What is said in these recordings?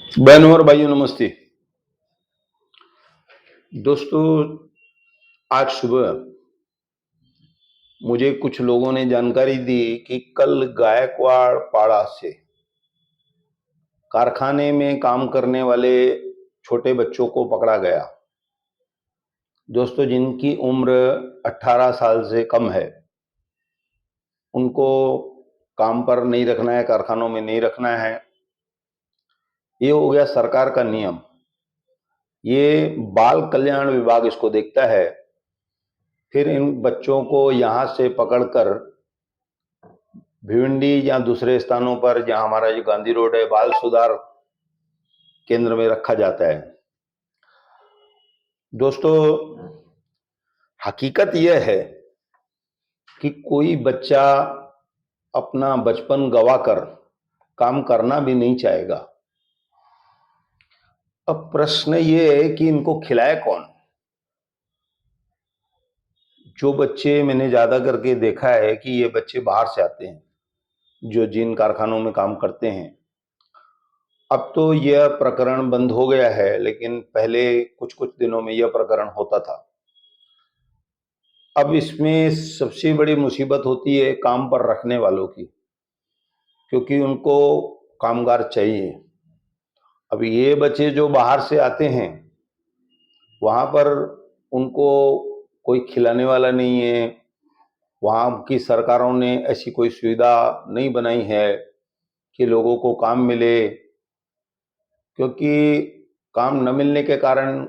बहनों और भाइयों नमस्ते। दोस्तों, आज सुबह मुझे कुछ लोगों ने जानकारी दी कि कल गायकवाड़ पाड़ा से कारखाने में काम करने वाले छोटे बच्चों को पकड़ा गया। दोस्तों, जिनकी उम्र 18 साल से कम है, उनको काम पर नहीं रखना है, कारखानों में नहीं रखना है। ये हो गया सरकार का नियम। ये बाल कल्याण विभाग इसको देखता है। फिर इन बच्चों को यहाँ से पकड़कर भिवंडी या दूसरे स्थानों पर, जहां हमारा जो गांधी रोड है, बाल सुधार केंद्र में रखा जाता है। दोस्तों, हकीकत यह है कि कोई बच्चा अपना बचपन गवाकर काम करना भी नहीं चाहेगा। अब प्रश्न ये है कि इनको खिलाए कौन। जो बच्चे मैंने ज्यादा करके देखा है कि ये बच्चे बाहर से आते हैं, जो जिन कारखानों में काम करते हैं। अब तो यह प्रकरण बंद हो गया है, लेकिन पहले कुछ कुछ दिनों में यह प्रकरण होता था। अब इसमें सबसे बड़ी मुसीबत होती है काम पर रखने वालों की, क्योंकि उनको कामगार चाहिए। अब ये बच्चे जो बाहर से आते हैं, वहां पर उनको कोई खिलाने वाला नहीं है। वहां की सरकारों ने ऐसी कोई सुविधा नहीं बनाई है कि लोगों को काम मिले, क्योंकि काम न मिलने के कारण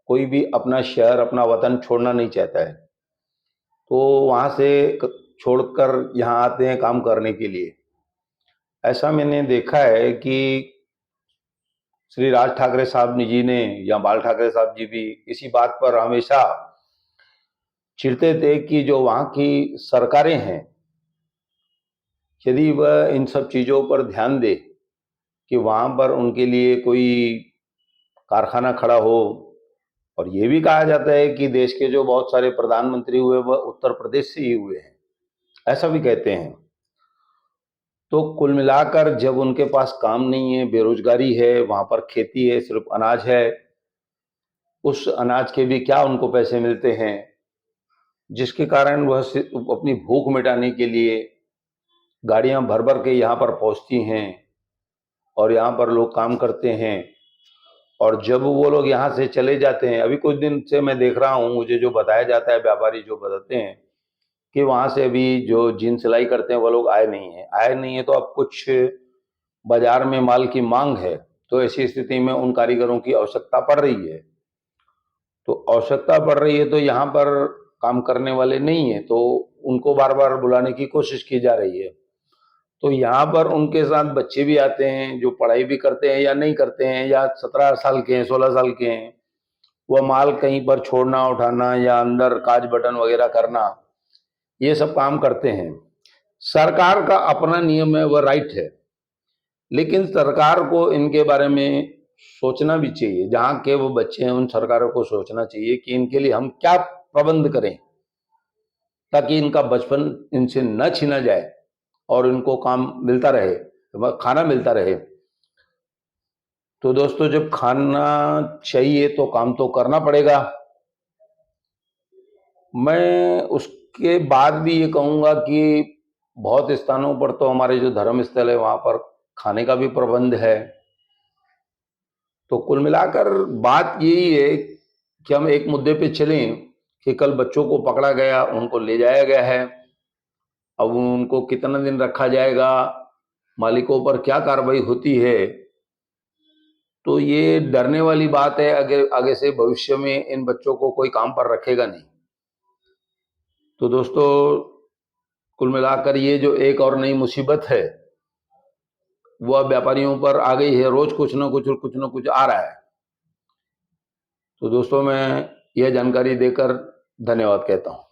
कोई भी अपना शहर, अपना वतन छोड़ना नहीं चाहता है। तो वहां से छोड़कर यहाँ आते हैं काम करने के लिए। ऐसा मैंने देखा है कि श्री राज ठाकरे साहब जी ने, या बाल ठाकरे साहब जी भी इसी बात पर हमेशा चिढ़ते थे कि जो वहाँ की सरकारें हैं, यदि वह इन सब चीज़ों पर ध्यान दे कि वहाँ पर उनके लिए कोई कारखाना खड़ा हो। और ये भी कहा जाता है कि देश के जो बहुत सारे प्रधानमंत्री हुए वह उत्तर प्रदेश से ही हुए हैं, ऐसा भी कहते हैं। तो कुल मिलाकर जब उनके पास काम नहीं है, बेरोजगारी है, वहां पर खेती है, सिर्फ अनाज है, उस अनाज के भी क्या उनको पैसे मिलते हैं, जिसके कारण वह अपनी भूख मिटाने के लिए गाड़ियां भर भर के यहाँ पर पहुंचती हैं और यहाँ पर लोग काम करते हैं। और जब वो लोग यहाँ से चले जाते हैं, अभी कुछ दिन से मैं देख रहा हूँ, मुझे जो बताया जाता है, व्यापारी जो बताते हैं कि वहां से अभी जो जीन सिलाई करते हैं वो लोग आए नहीं है। तो अब कुछ बाजार में माल की मांग है, तो ऐसी स्थिति में उन कारीगरों की आवश्यकता पड़ रही है। तो आवश्यकता पड़ रही है तो यहाँ पर काम करने वाले नहीं है, तो उनको बार बार बुलाने की कोशिश की जा रही है। तो यहाँ पर उनके साथ बच्चे भी आते हैं जो पढ़ाई भी करते हैं या नहीं करते हैं, या 17 साल के हैं, 16 साल के हैं। वह माल कहीं पर छोड़ना, उठाना, या अंदर काज बटन वगैरह करना, ये सब काम करते हैं। सरकार का अपना नियम है, वह राइट है, लेकिन सरकार को इनके बारे में सोचना भी चाहिए। जहां के वो बच्चे हैं, उन सरकारों को सोचना चाहिए कि इनके लिए हम क्या प्रबंध करें ताकि इनका बचपन इनसे न छीना जाए और इनको काम मिलता रहे, खाना मिलता रहे। तो दोस्तों, जब खाना चाहिए तो काम तो करना पड़ेगा। मैं उसके बाद भी ये कहूंगा कि बहुत स्थानों पर तो हमारे जो धर्म स्थल है, वहां पर खाने का भी प्रबंध है। तो कुल मिलाकर बात यही है कि हम एक मुद्दे पे चलें कि कल बच्चों को पकड़ा गया, उनको ले जाया गया है। अब उनको कितना दिन रखा जाएगा, मालिकों पर क्या कार्रवाई होती है, तो ये डरने वाली बात है। आगे आगे से भविष्य में इन बच्चों को कोई काम पर रखेगा नहीं। तो दोस्तों, कुल मिलाकर ये जो एक और नई मुसीबत है, वह व्यापारियों पर आ गई है। रोज कुछ ना कुछ आ रहा है। तो दोस्तों, मैं यह जानकारी देकर धन्यवाद कहता हूं।